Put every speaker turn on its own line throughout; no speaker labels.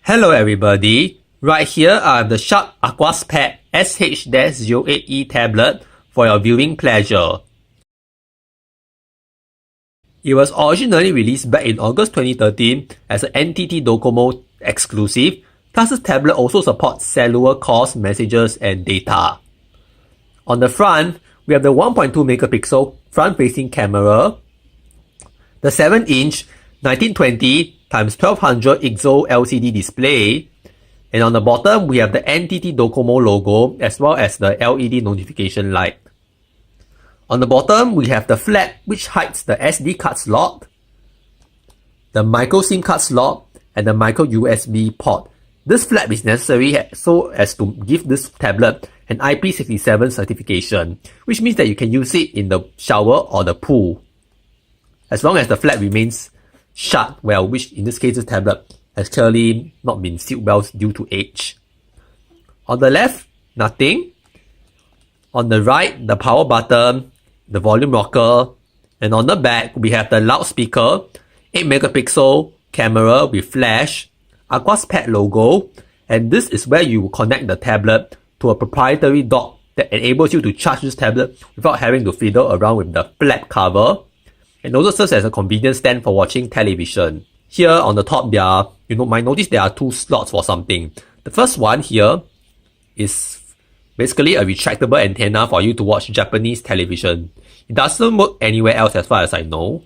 Hello everybody, right here I have the Sharp Aquos Pad SH-08E tablet for your viewing pleasure. It was originally released back in August 2013 as an NTT Docomo exclusive, plus this tablet also supports cellular calls, messages and data. On the front, we have the 1.2 megapixel front-facing camera, the 7-inch 1920 x 1200 ISO LCD display, and on the bottom we have the NTT Docomo logo as well as the LED notification light. On the bottom we have the flap which hides the SD card slot, the micro SIM card slot, and the micro USB port. This flap is necessary so as to give this tablet an IP67 certification, which means that you can use it in the shower or the pool, as long as the flap remains shut well, which in this case this tablet has clearly not been sealed well due to age. On the left, nothing. On the right, the power button, the volume rocker, and on the back we have the loudspeaker, 8 megapixel camera with flash, Aquos Pad logo, and this is where you connect the tablet to a proprietary dock that enables you to charge this tablet without having to fiddle around with the flap cover, and also serves as a convenient stand for watching television. Here on the top you might notice there are two slots for something. The first one here is basically a retractable antenna for you to watch Japanese television. It doesn't work anywhere else as far as I know.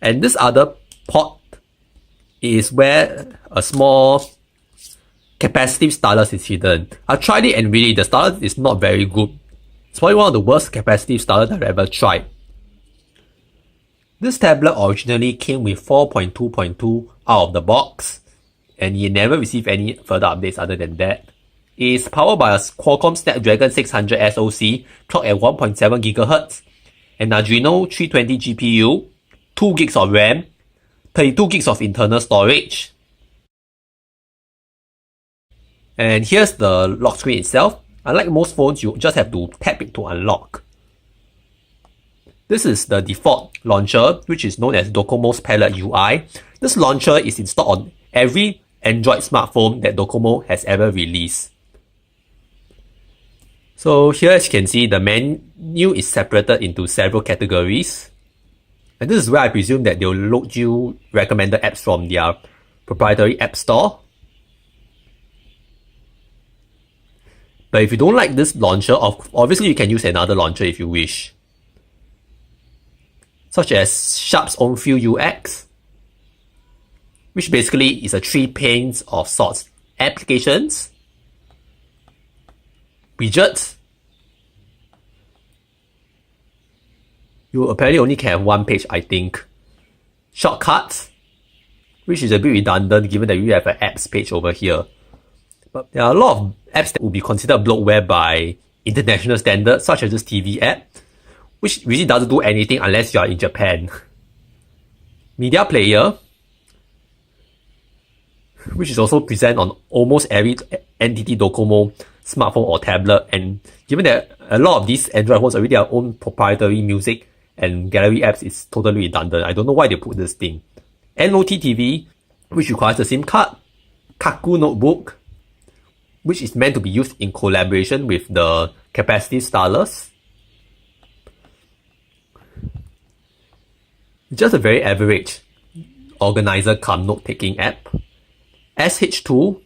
And this other port is where a small capacitive stylus is hidden. I've tried it and really the stylus is not very good. It's probably one of the worst capacitive stylus I've ever tried. This tablet originally came with 4.2.2 out of the box, and you never received any further updates other than that. It is powered by a Qualcomm Snapdragon 600 SoC, clocked at 1.7 GHz, an Adreno 320 GPU, 2 gigs of RAM, 32 gigs of internal storage. And here's the lock screen itself. Unlike most phones, you just have to tap it to unlock. This is the default launcher, which is known as Docomo's Palette UI. This launcher is installed on every Android smartphone that Docomo has ever released. So here as you can see, the menu is separated into several categories. And this is where I presume that they'll load you recommended apps from their proprietary app store. But if you don't like this launcher, obviously you can use another launcher if you wish, such as Sharp's own Field UX, which basically is a 3 panes of sorts: applications, widgets. You apparently only can have one page, I think. Shortcuts, which is a bit redundant given that you have an apps page over here. But there are a lot of apps that would be considered bloatware by international standards, such as this TV app, which really doesn't do anything unless you are in Japan. Media player, which is also present on almost every NTT Docomo smartphone or tablet, and given that a lot of these Android phones already have their own proprietary music and gallery apps, it's totally redundant. I don't know why they put this thing. NOT TV, which requires a SIM card. Kaku notebook, which is meant to be used in collaboration with the capacitive stylus. Just a very average organizer cum note-taking app. SH2.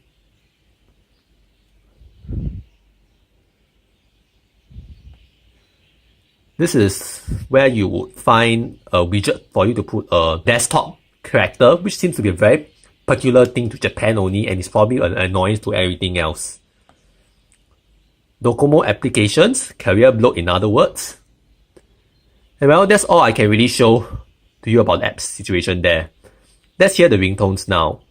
This is where you would find a widget for you to put a desktop character, which seems to be a very peculiar thing to Japan only, and is probably an annoyance to everything else. Docomo applications, career bloat in other words. And well, that's all I can really show to you about the apps situation there. Let's hear the ringtones now.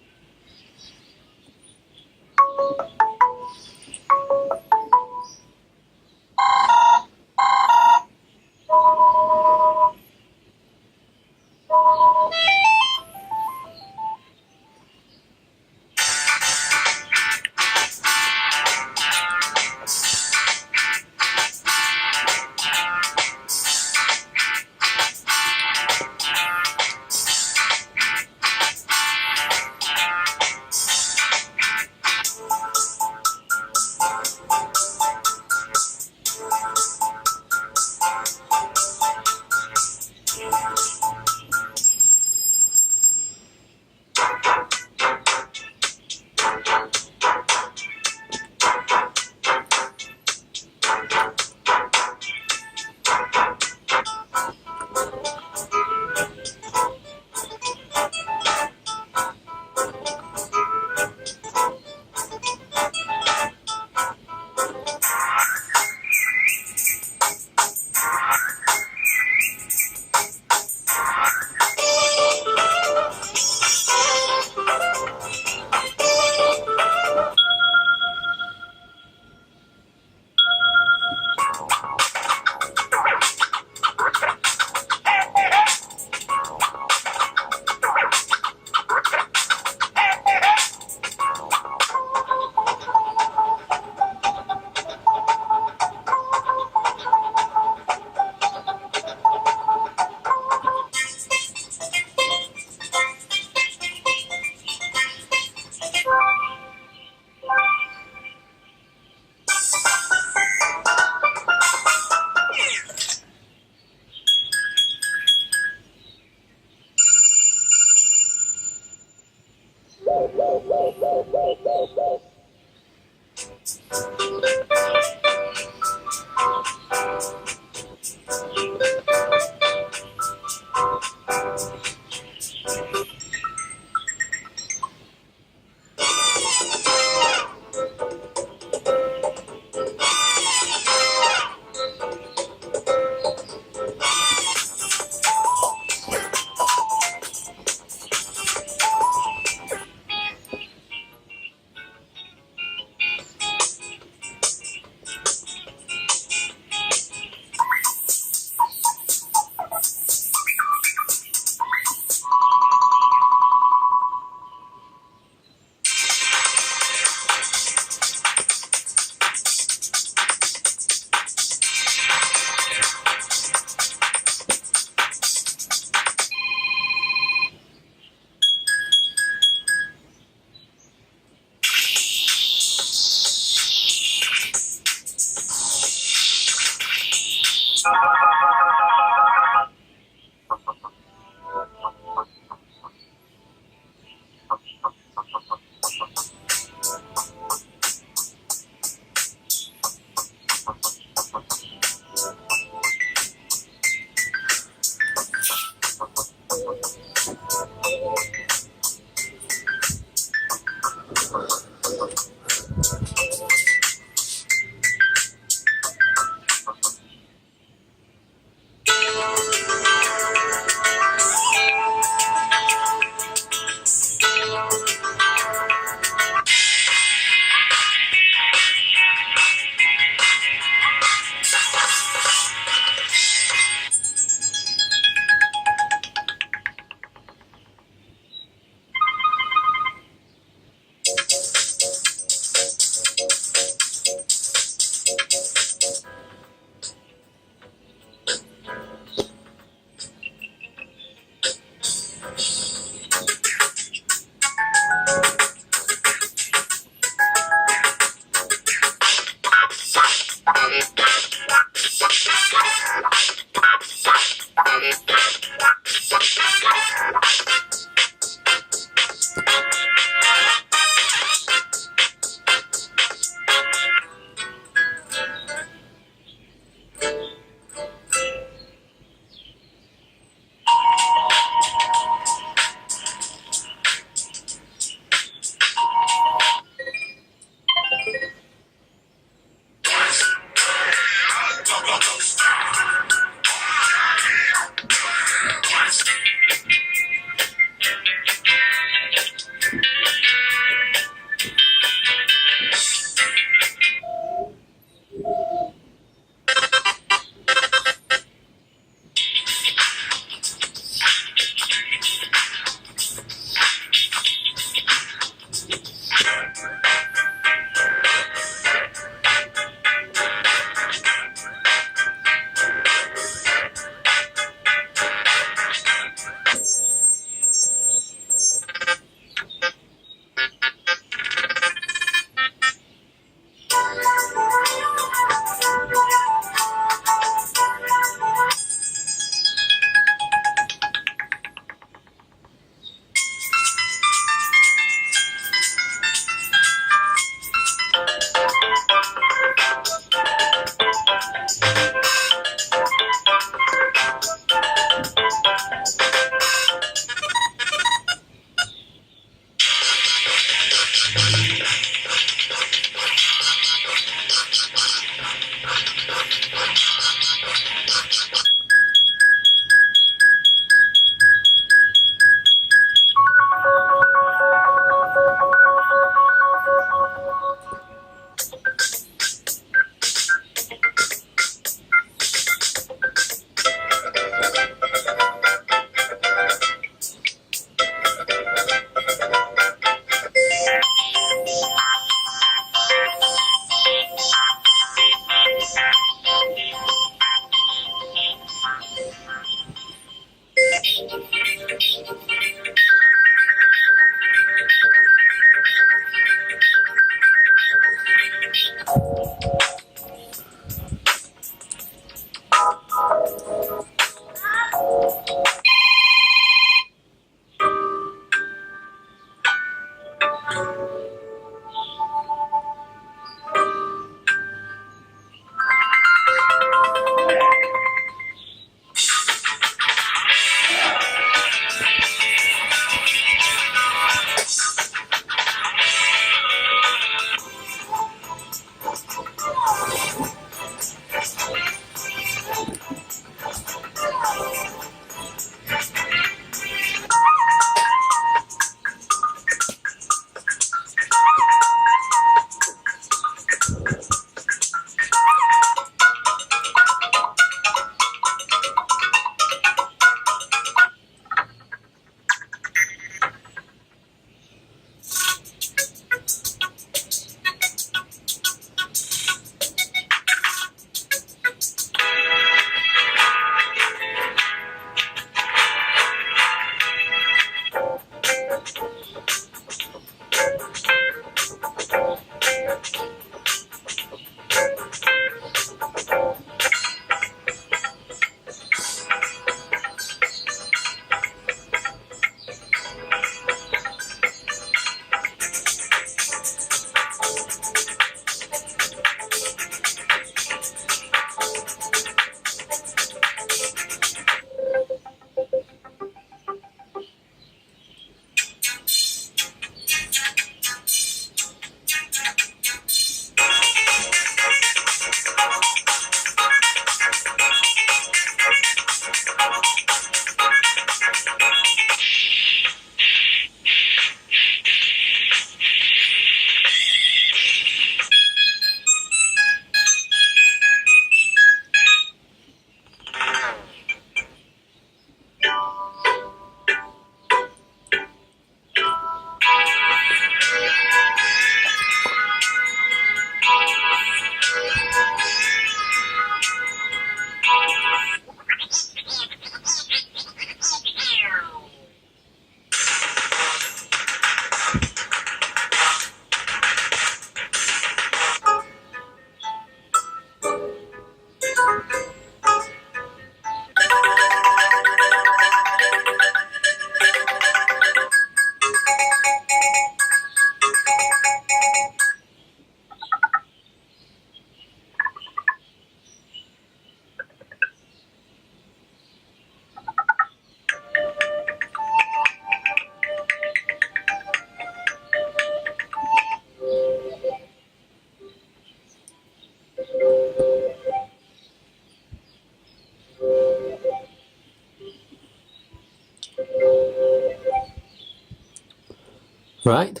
Right?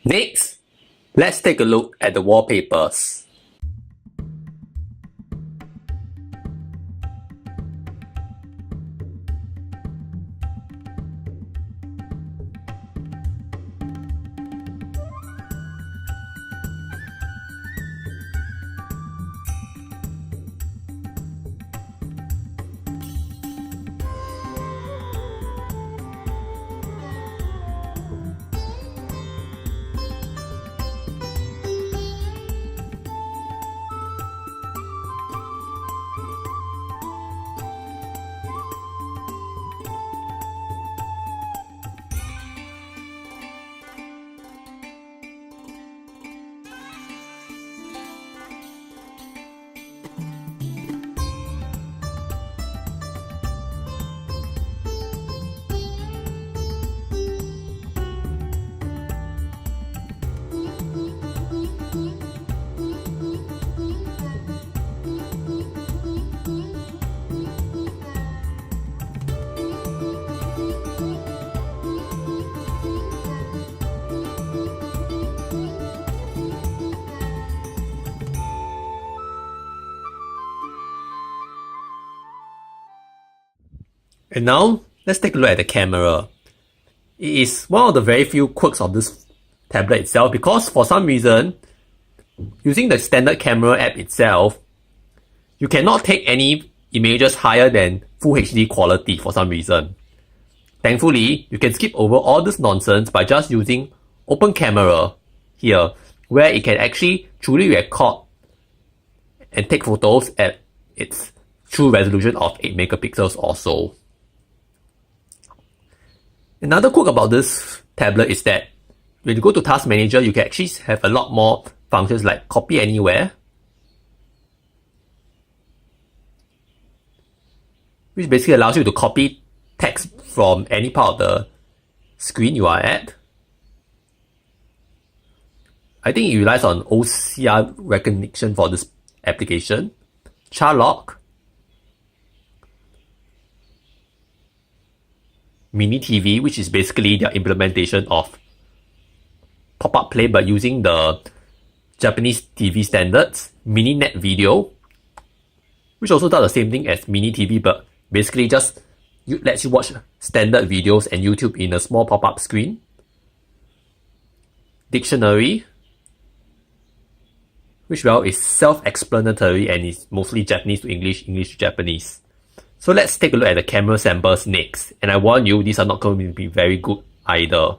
Next, let's take a look at the wallpapers. And now, let's take a look at the camera. It is one of the very few quirks of this tablet itself because for some reason, using the standard camera app itself, you cannot take any images higher than Full HD quality for some reason. Thankfully, you can skip over all this nonsense by just using Open Camera here, where it can actually truly record and take photos at its true resolution of 8 megapixels or so. Another quirk about this tablet is that when you go to Task Manager, you can actually have a lot more functions like copy anywhere, which basically allows you to copy text from any part of the screen you are at. I think it relies on OCR recognition for this application. Chart lock, Mini TV, which is basically their implementation of pop-up play but using the Japanese TV standards. Mini Net Video, which also does the same thing as Mini TV but basically just lets you watch standard videos and YouTube in a small pop-up screen. Dictionary, which is self-explanatory and is mostly Japanese to English, English to Japanese. So let's take a look at the camera samples next. And I warn you, these are not going to be very good either.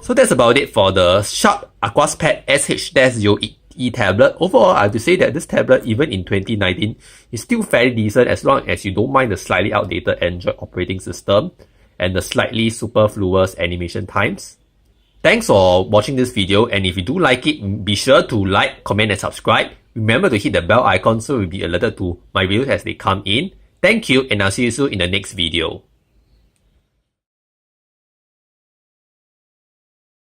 So that's about it for the Sharp Aquos Pad SH-08E tablet. Overall, I have to say that this tablet, even in 2019, is still fairly decent as long as you don't mind the slightly outdated Android operating system and the slightly superfluous animation times. Thanks for watching this video, and if you do like it, be sure to like, comment and subscribe. Remember to hit the bell icon so you'll be alerted to my videos as they come in. Thank you, and I'll see you soon in the next video.